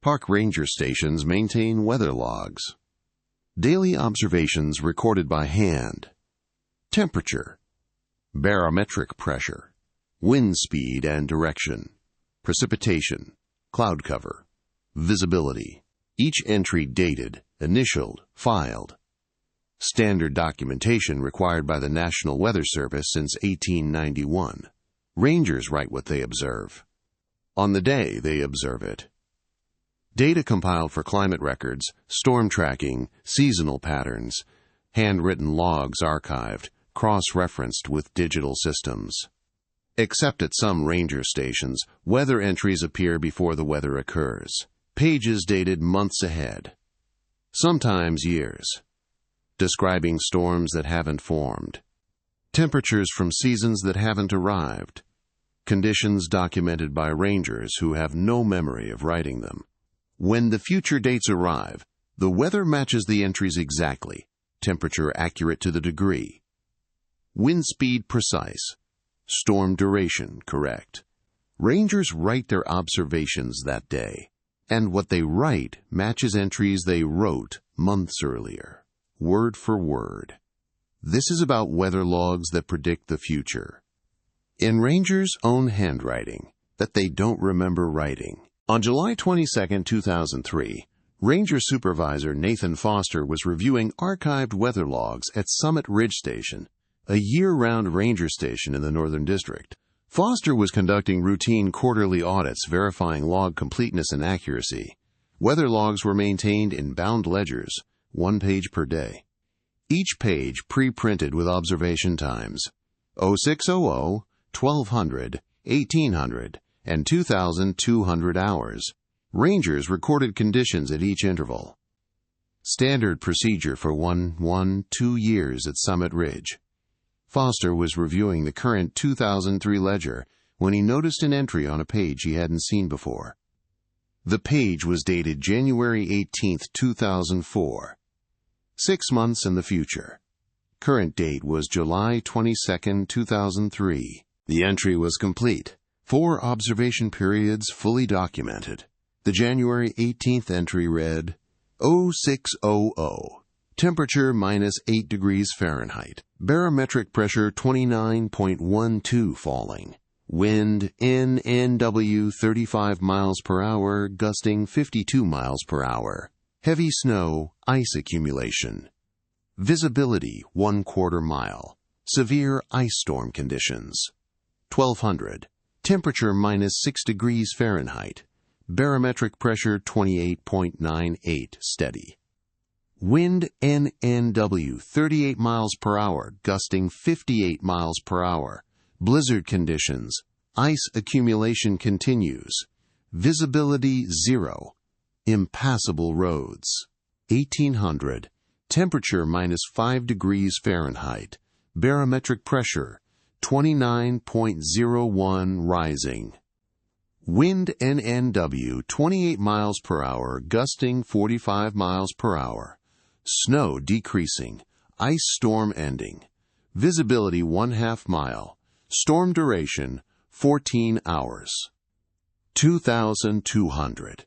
Park ranger stations maintain weather logs. Daily observations recorded by hand. Temperature, barometric pressure, wind speed and direction, precipitation, cloud cover, visibility. Each entry dated, initialed, filed. Standard documentation required by the National Weather Service since 1891. Rangers write what they observe. On the day they observe it. Data compiled for climate records, storm tracking, seasonal patterns, handwritten logs archived, cross-referenced with digital systems. Except at some ranger stations, weather entries appear before the weather occurs. Pages dated months ahead, sometimes years, describing storms that haven't formed, temperatures from seasons that haven't arrived, conditions documented by rangers who have no memory of writing them. When the future dates arrive, the weather matches the entries exactly, temperature accurate to the degree, wind speed precise, storm duration correct. Rangers write their observations that day, and what they write matches entries they wrote months earlier, word for word. This is about weather logs that predict the future, in rangers' own handwriting that they don't remember writing. On July 22, 2003, Ranger Supervisor Nathan Foster was reviewing archived weather logs at Summit Ridge Station, a year-round ranger station in the Northern District. Foster was conducting routine quarterly audits verifying log completeness and accuracy. Weather logs were maintained in bound ledgers, 1 page per day. Each page pre-printed with observation times, 0600, 1200, 1800, and 2,200 hours. Rangers recorded conditions at each interval. Standard procedure for 2 years at Summit Ridge. Foster was reviewing the current 2003 ledger when he noticed an entry on a page he hadn't seen before. The page was dated January 18, 2004. 6 months in the future. Current date was July 22, 2003. The entry was complete. 4 observation periods fully documented. The January 18th entry read, 0600, temperature -8 degrees Fahrenheit, barometric pressure 29.12 falling, wind NNW 35 miles per hour, gusting 52 miles per hour, heavy snow, ice accumulation, visibility 1/4 mile, severe ice storm conditions, 1200, temperature -6 degrees Fahrenheit, barometric pressure 28.98 steady. Wind NNW 38 miles per hour, gusting 58 miles per hour. Blizzard conditions. Ice accumulation continues. Visibility 0. Impassable roads. 1800. Temperature -5 degrees Fahrenheit. Barometric pressure 29.01 rising. Wind NNW 28 miles per hour, gusting 45 miles per hour. Snow decreasing. Ice storm ending. Visibility 1/2 mile. Storm duration 14 hours. 2,200.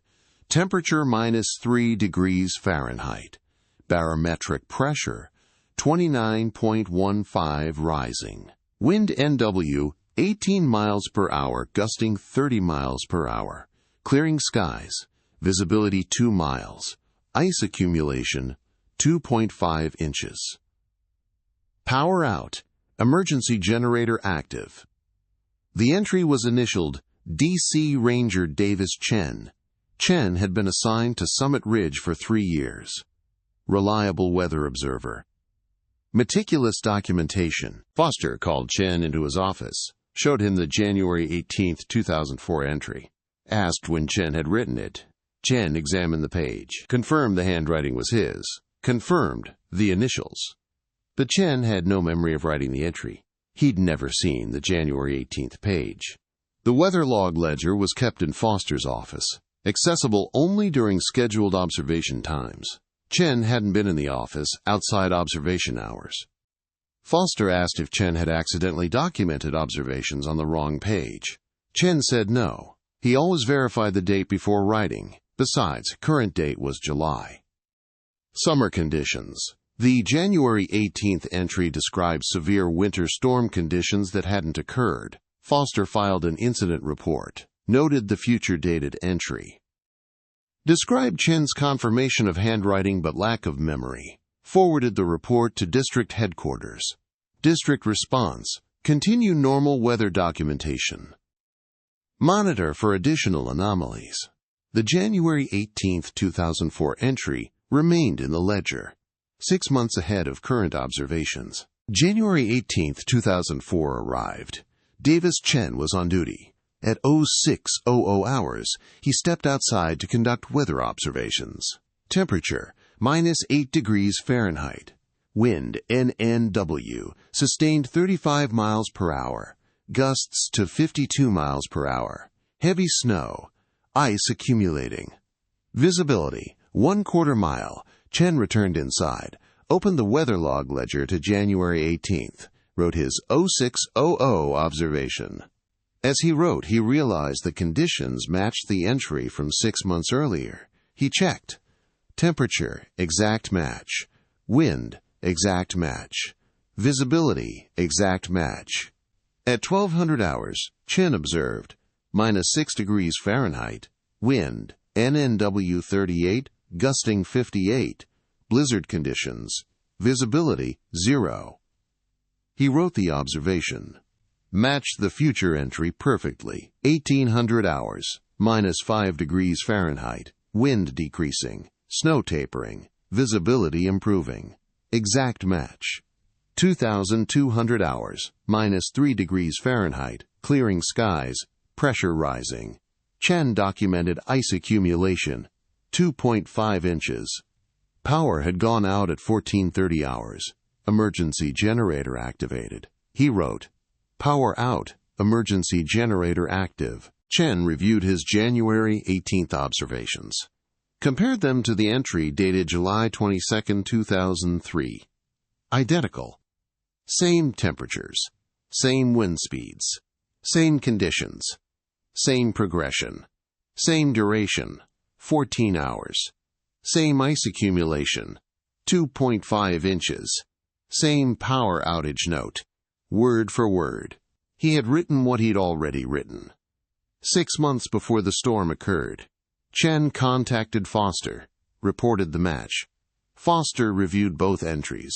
Temperature -3 degrees Fahrenheit. Barometric pressure 29.15 rising. Wind NW 18 miles per hour, gusting 30 miles per hour. Clearing skies. Visibility 2 miles. Ice accumulation 2.5 inches. Power out. Emergency generator active. The entry was initialed DC Ranger Davis Chen. Chen had been assigned to Summit Ridge for 3 years. Reliable weather observer. Meticulous documentation. Foster called Chen into his office, showed him the January 18, 2004 entry, asked when Chen had written it. Chen examined the page, confirmed the handwriting was his, confirmed the initials. But Chen had no memory of writing the entry. He'd never seen the January 18th page. The weather log ledger was kept in Foster's office, accessible only during scheduled observation times. Chen hadn't been in the office outside observation hours. Foster asked if Chen had accidentally documented observations on the wrong page. Chen said no. He always verified the date before writing, Besides, current date was July. Summer conditions. The January 18th entry describes severe winter storm conditions that hadn't occurred. Foster filed an incident report. Noted the future dated entry. Described Chen's confirmation of handwriting but lack of memory. Forwarded the report to district headquarters. District response. Continue normal weather documentation. Monitor for additional anomalies. The January 18, 2004 entry remained in the ledger, 6 months ahead of current observations. January 18, 2004 arrived. Davis Chen was on duty. At 06:00 hours, he stepped outside to conduct weather observations. Temperature, -8 degrees Fahrenheit. Wind, NNW, sustained 35 miles per hour. Gusts to 52 miles per hour. Heavy snow. Ice accumulating. Visibility, 1/4 mile. Chen returned inside, opened the weather log ledger to January 18th, wrote his 06:00 observation. As he wrote, he realized the conditions matched the entry from 6 months earlier. He checked. Temperature, exact match. Wind, exact match. Visibility, exact match. At 1200 hours, Chen observed, -6 degrees Fahrenheit, wind, NNW 38, gusting 58, blizzard conditions, visibility 0. He wrote the observation. Matched the future entry perfectly. 1800 hours, -5 degrees Fahrenheit, wind decreasing, snow tapering, visibility improving. Exact match. 2200 hours, -3 degrees Fahrenheit, clearing skies, pressure rising. Chen documented ice accumulation, 2.5 inches. Power had gone out at 1430 hours. Emergency generator activated. He wrote, Power out, emergency generator active. Chen reviewed his January 18th observations. Compared them to the entry dated July 22, 2003. Identical. Same temperatures. Same wind speeds. Same conditions. Same progression. Same duration. 14 hours. Same ice accumulation. 2.5 inches. Same power outage note. Word for word. He had written what he'd already written. 6 months before the storm occurred. Chen contacted Foster, reported the match. Foster reviewed both entries.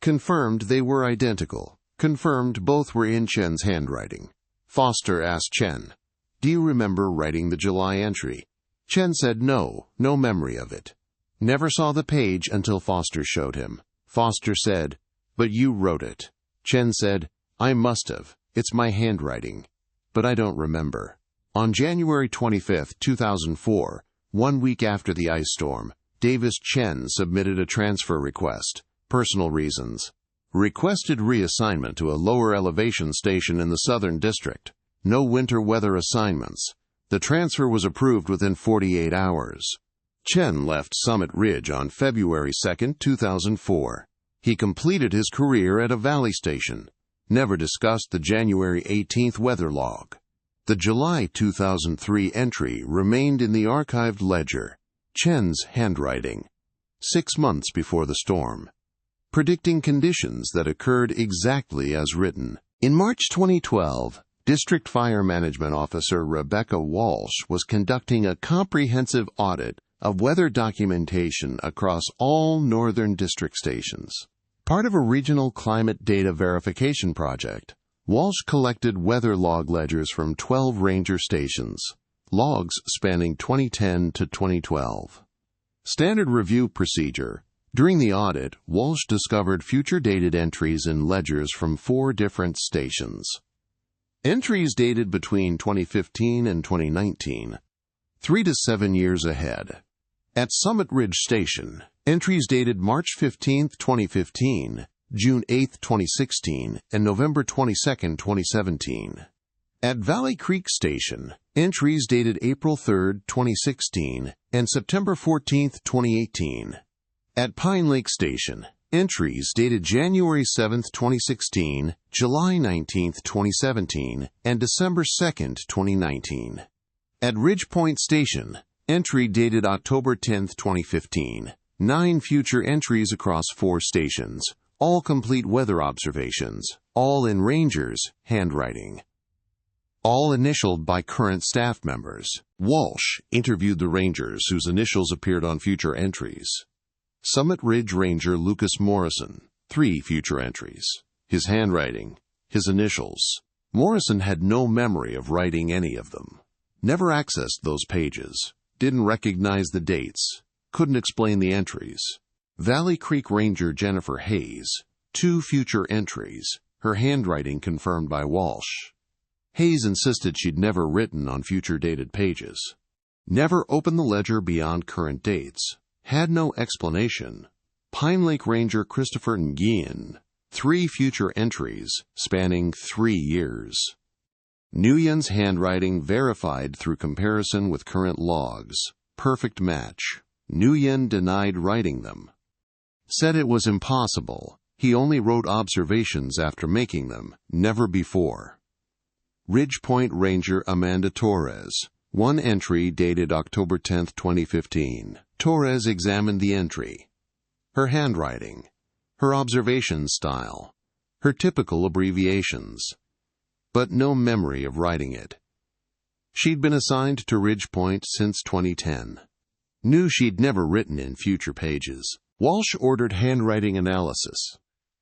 Confirmed they were identical. Confirmed both were in Chen's handwriting. Foster asked Chen, Do you remember writing the July entry? Chen said no memory of it. Never saw the page until Foster showed him. Foster said, But you wrote it. Chen said, I must have. It's my handwriting. But I don't remember. On January 25, 2004, 1 week after the ice storm, Davis Chen submitted a transfer request. Personal reasons. Requested reassignment to a lower elevation station in the Southern District. No winter weather assignments. The transfer was approved within 48 hours. Chen left Summit Ridge on February 2, 2004. He completed his career at a valley station. Never discussed the January 18th weather log. The July 2003 entry remained in the archived ledger. Chen's handwriting. 6 months before the storm. Predicting conditions that occurred exactly as written. In March 2012, District Fire Management Officer Rebecca Walsh was conducting a comprehensive audit of weather documentation across all Northern District stations. Part of a regional climate data verification project, Walsh collected weather log ledgers from 12 ranger stations, logs spanning 2010 to 2012. Standard review procedure. During the audit, Walsh discovered future dated entries in ledgers from 4 different stations. Entries dated between 2015 and 2019, 3 to 7 years ahead. At Summit Ridge Station, entries dated March 15, 2015, June 8, 2016, and November 22, 2017. At Valley Creek Station, entries dated April 3, 2016, and September 14, 2018. At Pine Lake Station, entries dated January 7, 2016, July 19, 2017, and December 2, 2019. At Ridge Point Station, Entry dated October 10, 2015. 9 future entries across 4 stations, all complete weather observations, all in Rangers' handwriting. All initialed by current staff members. Walsh interviewed the Rangers whose initials appeared on future entries. Summit Ridge Ranger Lucas Morrison, 3 future entries. His handwriting, his initials. Morrison had no memory of writing any of them. Never accessed those pages. Didn't recognize the dates. Couldn't explain the entries. Valley Creek Ranger Jennifer Hayes, 2 future entries. Her handwriting confirmed by Walsh. Hayes insisted she'd never written on future dated pages. Never opened the ledger beyond current dates. Had no explanation. Pine Lake Ranger Christopher Nguyen, 3 future entries spanning 3 years. Nguyen's handwriting verified through comparison with current logs. Perfect match. Nguyen denied writing them. Said it was impossible. He only wrote observations after making them, never before. Ridge Point Ranger Amanda Torres, 1 entry dated October 10, 2015. Torres examined the entry. Her handwriting, her observation style, her typical abbreviations, but no memory of writing it. She'd been assigned to Ridge Point since 2010. Knew she'd never written in future pages. Walsh ordered handwriting analysis.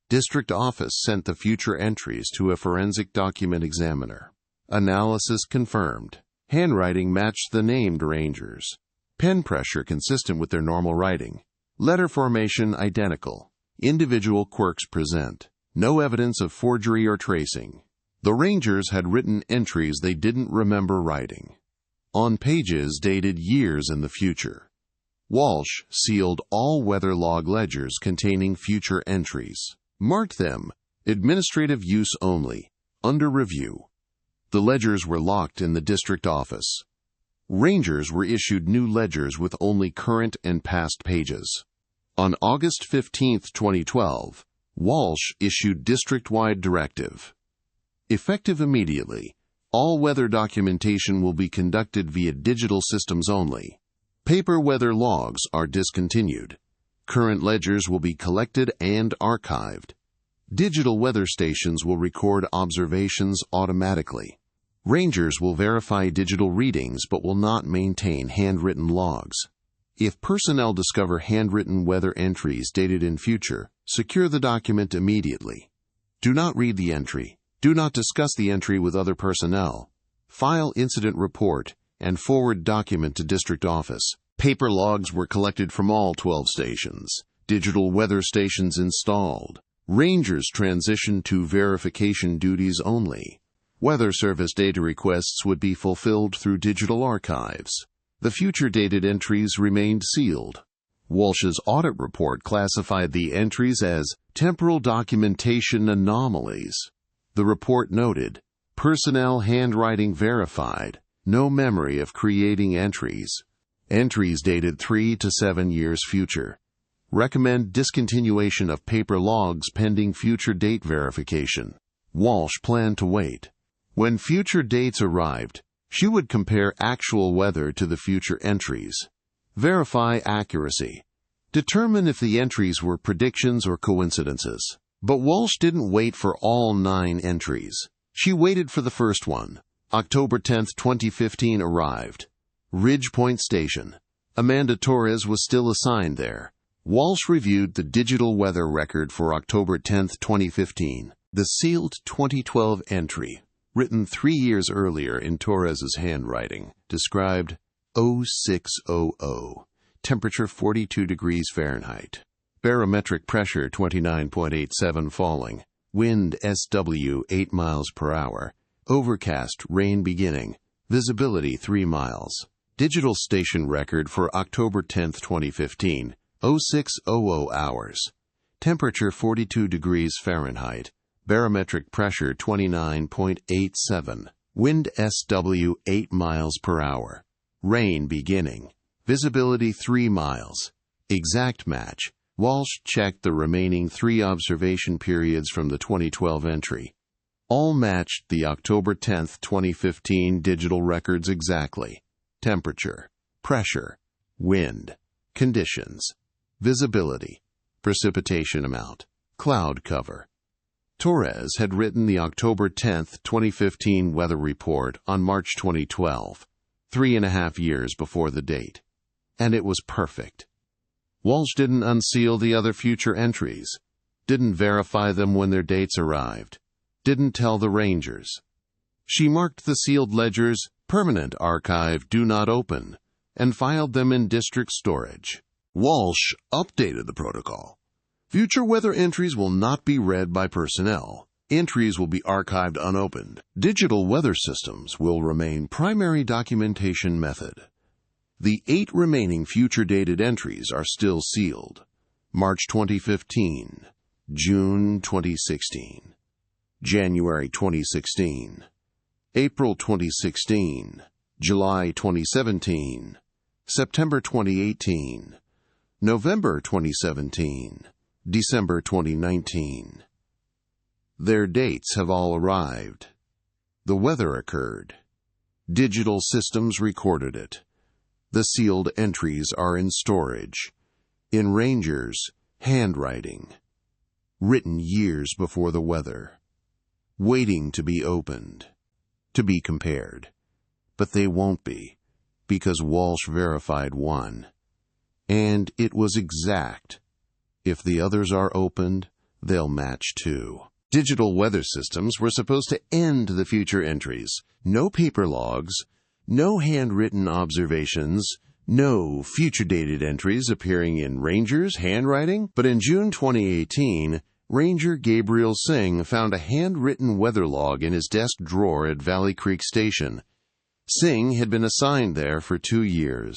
District office sent the future entries to a forensic document examiner. Analysis confirmed. Handwriting matched the named Rangers. Pen pressure consistent with their normal writing. Letter formation identical. Individual quirks present. No evidence of forgery or tracing. The Rangers had written entries they didn't remember writing, on pages dated years in the future. Walsh sealed all weather log ledgers containing future entries. Marked them, administrative use only, under review. The ledgers were locked in the district office. Rangers were issued new ledgers with only current and past pages. On August 15, 2012, Walsh issued district-wide directive. Effective immediately, all weather documentation will be conducted via digital systems only. Paper weather logs are discontinued. Current ledgers will be collected and archived. Digital weather stations will record observations automatically. Rangers will verify digital readings but will not maintain handwritten logs. If personnel discover handwritten weather entries dated in future, secure the document immediately. Do not read the entry. Do not discuss the entry with other personnel. File incident report and forward document to district office. Paper logs were collected from all 12 stations. Digital weather stations installed. Rangers transitioned to verification duties only. Weather Service data requests would be fulfilled through digital archives. The future dated entries remained sealed. Walsh's audit report classified the entries as temporal documentation anomalies. The report noted, personnel handwriting verified, no memory of creating entries. Entries dated 3 to 7 years future. Recommend discontinuation of paper logs pending future date verification. Walsh planned to wait. When future dates arrived, she would compare actual weather to the future entries. Verify accuracy. Determine if the entries were predictions or coincidences. But Walsh didn't wait for all 9 entries. She waited for the first one. October 10, 2015 arrived. Ridge Point Station. Amanda Torres was still assigned there. Walsh reviewed the digital weather record for October 10, 2015. The sealed 2012 entry, written 3 years earlier in Torres's handwriting, described 0600, temperature 42 degrees Fahrenheit. Barometric pressure 29.87 falling, wind SW 8 miles per hour, overcast, rain beginning, visibility 3 miles. Digital station record for October 10, 2015, 0600 hours, temperature 42 degrees Fahrenheit, barometric pressure 29.87, wind SW 8 miles per hour, rain beginning, visibility 3 miles. Exact match. Walsh checked the remaining 3 observation periods from the 2012 entry. All matched the October 10, 2015 digital records exactly. Temperature, pressure, wind, conditions, visibility, precipitation amount, cloud cover. Torres had written the October 10, 2015 weather report on March 2012, 3.5 years before the date. And it was perfect. Walsh didn't unseal the other future entries, didn't verify them when their dates arrived, didn't tell the Rangers. She marked the sealed ledgers "Permanent Archive Do Not Open" and filed them in district storage. Walsh updated the protocol. Future weather entries will not be read by personnel. Entries will be archived unopened. Digital weather systems will remain primary documentation method. The 8 remaining future-dated entries are still sealed. March 2015, June 2016, January 2016, April 2016, July 2017, September 2018, November 2017, December 2019. Their dates have all arrived. The weather occurred. Digital systems recorded it. The sealed entries are in storage, in Rangers' handwriting, written years before the weather, waiting to be opened, to be compared. But they won't be, because Walsh verified one. And it was exact. If the others are opened, they'll match too. Digital weather systems were supposed to end the future entries. No paper logs, no handwritten observations, no future-dated entries appearing in Rangers' handwriting. But in June 2018, Ranger Gabriel Singh found a handwritten weather log in his desk drawer at Valley Creek Station. Singh had been assigned there for 2 years.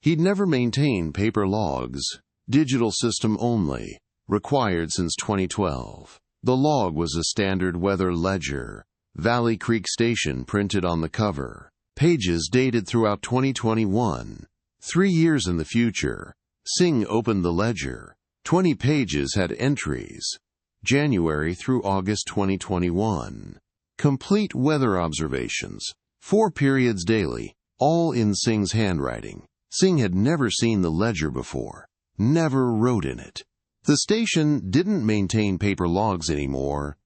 He'd never maintained paper logs. Digital system only, required since 2012. The log was a standard weather ledger, Valley Creek Station printed on the cover. Pages dated throughout 2021. 3 years in the future. Singh opened the ledger. 20 pages had entries. January through August 2021. Complete weather observations. 4 periods daily, all in Singh's handwriting. Singh had never seen the ledger before. Never wrote in it. The station didn't maintain paper logs anymore.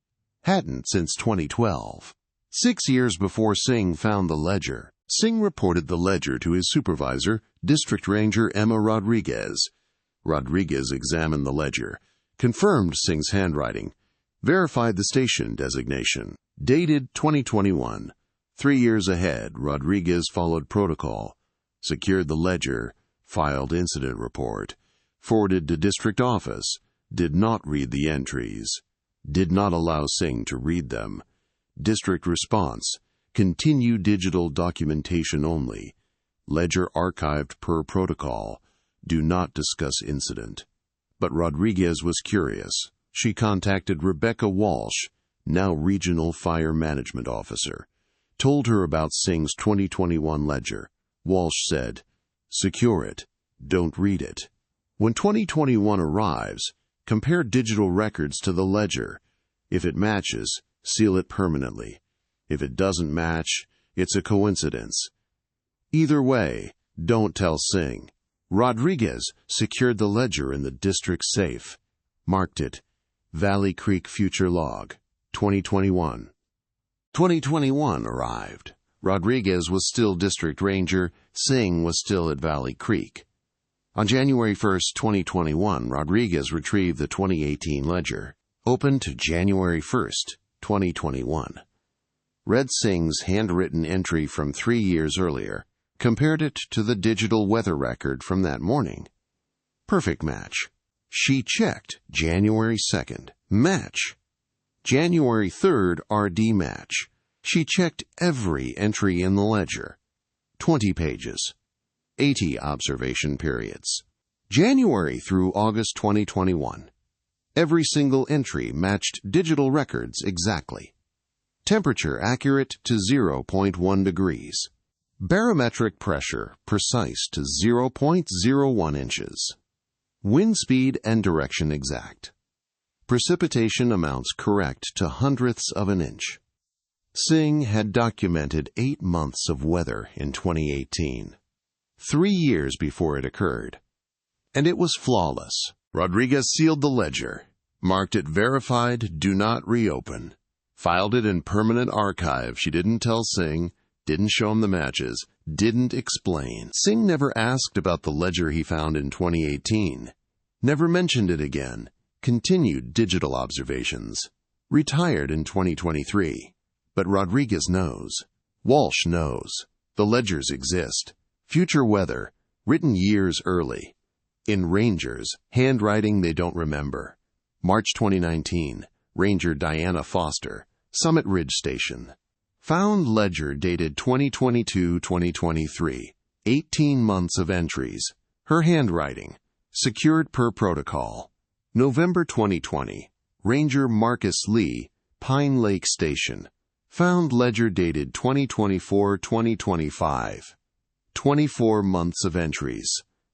Hadn't since 2012. 6 years before Singh found the ledger, Singh reported the ledger to his supervisor, District Ranger Emma Rodriguez. Rodriguez examined the ledger, confirmed Singh's handwriting, verified the station designation. Dated 2021. 3 years ahead, Rodriguez followed protocol, secured the ledger, filed incident report, forwarded to district office, did not read the entries, did not allow Singh to read them. District response, continue digital documentation only. Ledger archived per protocol. Do not discuss incident. But Rodriguez was curious. She contacted Rebecca Walsh, now Regional Fire Management Officer, told her about Singh's 2021 ledger. Walsh said, secure it. Don't read it. When 2021 arrives, compare digital records to the ledger. If it matches, seal it permanently. If it doesn't match, it's a coincidence. Either way, don't tell Singh. Rodriguez secured the ledger in the district safe. Marked it, Valley Creek Future Log, 2021. 2021 arrived. Rodriguez was still district ranger. Singh was still at Valley Creek. On January 1, 2021, Rodriguez retrieved the 2018 ledger, opened to January 1, 2021. Read Singh's handwritten entry from 3 years earlier, compared it to the digital weather record from that morning. Perfect match. She checked January 2nd. Match. January 3rd RD match. She checked every entry in the ledger. 20 pages. 80 observation periods. January through August 2021. Every single entry matched digital records exactly. Temperature accurate to 0.1 degrees. Barometric pressure precise to 0.01 inches. Wind speed and direction exact. Precipitation amounts correct to hundredths of an inch. Singh had documented 8 months of weather in 2018. 3 years before it occurred. And it was flawless. Rodriguez sealed the ledger, marked it verified, do not reopen, filed it in permanent archive. She didn't tell Singh, didn't show him the matches, didn't explain. Singh never asked about the ledger he found in 2018, never mentioned it again, continued digital observations, retired in 2023. But Rodriguez knows. Walsh knows. The ledgers exist. Future weather, written years early. In Rangers, handwriting they don't remember. March 2019, Ranger Diana Foster, Summit Ridge Station. Found ledger dated 2022-2023, 18 months of entries. Her handwriting, secured per protocol. November 2020, Ranger Marcus Lee, Pine Lake Station. Found ledger dated 2024-2025, 24 months of entries.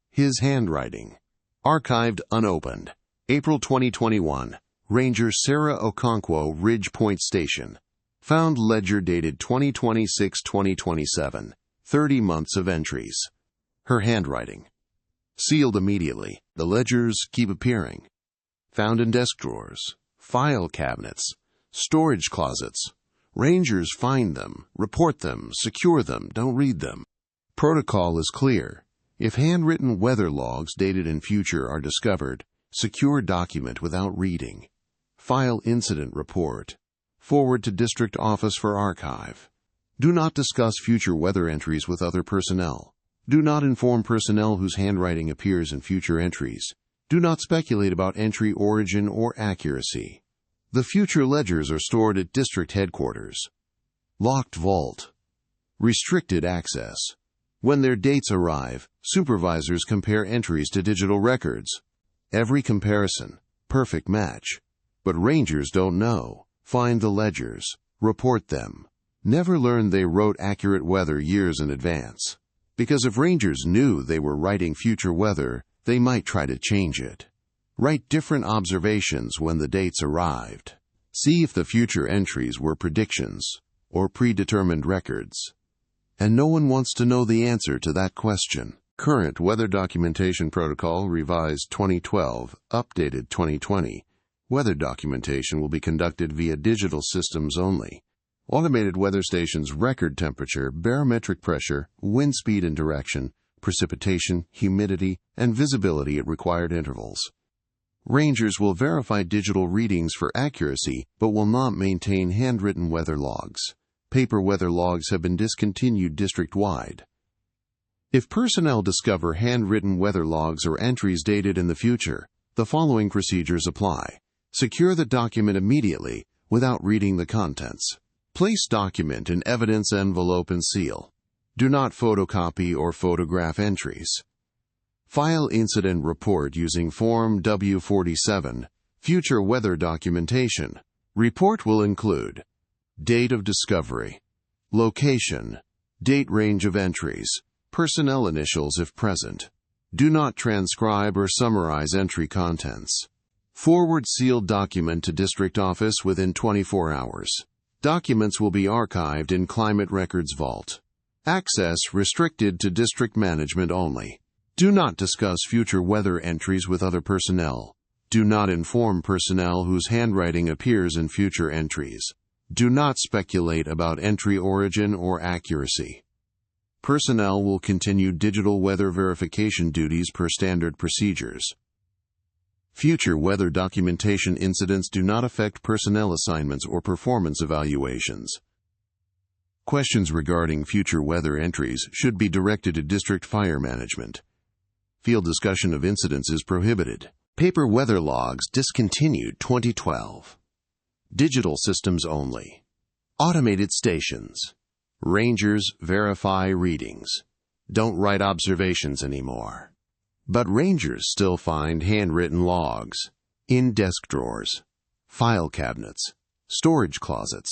His handwriting. Archived unopened. April 2021, Ranger Sarah Okonkwo, Ridge Point Station. Found ledger dated 2026-2027, 30 months of entries. Her handwriting. Sealed immediately. The ledgers keep appearing. Found in desk drawers, file cabinets, storage closets. Rangers find them, report them, secure them, don't read them. Protocol is clear. If handwritten weather logs dated in future are discovered, secure document without reading. File incident report. Forward to district office for archive. Do not discuss future weather entries with other personnel. Do not inform personnel whose handwriting appears in future entries. Do not speculate about entry origin or accuracy. The future ledgers are stored at district headquarters. Locked vault. Restricted access. When their dates arrive, supervisors compare entries to digital records. Every comparison, perfect match. But Rangers don't know. Find the ledgers. Report them. Never learn they wrote accurate weather years in advance. Because if Rangers knew they were writing future weather, they might try to change it. Write different observations when the dates arrived. See if the future entries were predictions or predetermined records. And no one wants to know the answer to that question. Current Weather Documentation Protocol revised 2012, updated 2020. Weather documentation will be conducted via digital systems only. Automated weather stations record temperature, barometric pressure, wind speed and direction, precipitation, humidity, and visibility at required intervals. Rangers will verify digital readings for accuracy, but will not maintain handwritten weather logs. Paper weather logs have been discontinued district-wide. If personnel discover handwritten weather logs or entries dated in the future, the following procedures apply. Secure the document immediately without reading the contents. Place document in evidence envelope and seal. Do not photocopy or photograph entries. File incident report using Form W-47, future weather documentation. Report will include date of discovery, location, date range of entries, personnel initials if present. Do not transcribe or summarize entry contents. Forward sealed document to district office within 24 hours. Documents will be archived in Climate Records Vault. Access restricted to district management only. Do not discuss future weather entries with other personnel. Do not inform personnel whose handwriting appears in future entries. Do not speculate about entry origin or accuracy. Personnel will continue digital weather verification duties per standard procedures. Future weather documentation incidents do not affect personnel assignments or performance evaluations. Questions regarding future weather entries should be directed to District Fire Management. Field discussion of incidents is prohibited. Paper weather logs discontinued 2012. Digital systems only. Automated stations. Rangers verify readings. Don't write observations anymore. But Rangers still find handwritten logs in desk drawers, file cabinets, storage closets,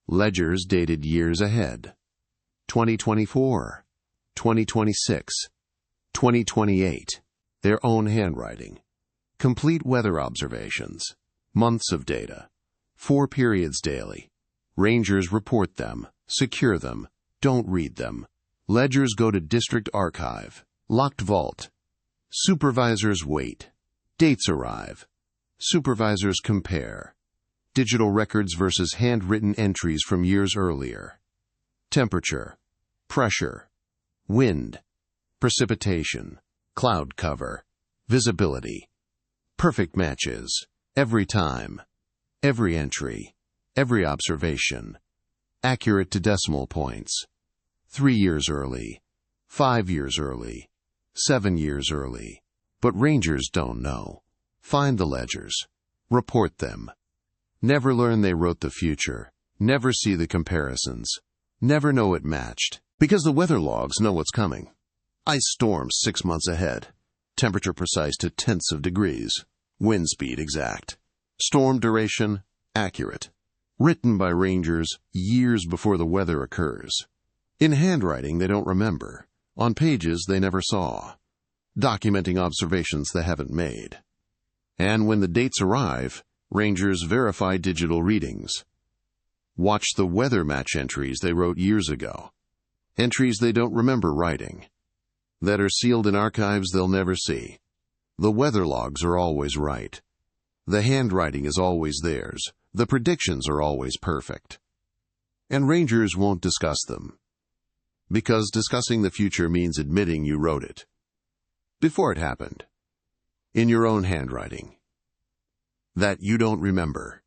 ledgers dated years ahead. 2024, 2026, 2028. Their own handwriting. Complete weather observations. Months of data. 4 periods daily. Rangers report them, secure them, don't read them. Ledgers go to district archive. Locked vault. Supervisors wait. Dates arrive. Supervisors compare. Digital records versus handwritten entries from years earlier. Temperature, pressure, wind, precipitation, cloud cover, visibility. Perfect matches. Every time. Every entry. Every observation. Accurate to decimal points. 3 years early. 5 years early. 7 years early. But rangers don't know. Find the ledgers. Report them. Never learn they wrote the future. Never see the comparisons. Never know it matched. Because the weather logs know what's coming. Ice storms 6 months ahead. Temperature precise to tenths of degrees. Wind speed exact. Storm duration accurate. Written by rangers years before the weather occurs. In handwriting they don't remember. On pages they never saw. Documenting observations they haven't made. And when the dates arrive, rangers verify digital readings. Watch the weather match entries they wrote years ago. Entries they don't remember writing. That are sealed in archives they'll never see. The weather logs are always right. The handwriting is always theirs. The predictions are always perfect. And rangers won't discuss them. Because discussing the future means admitting you wrote it. Before it happened. In your own handwriting. That you don't remember.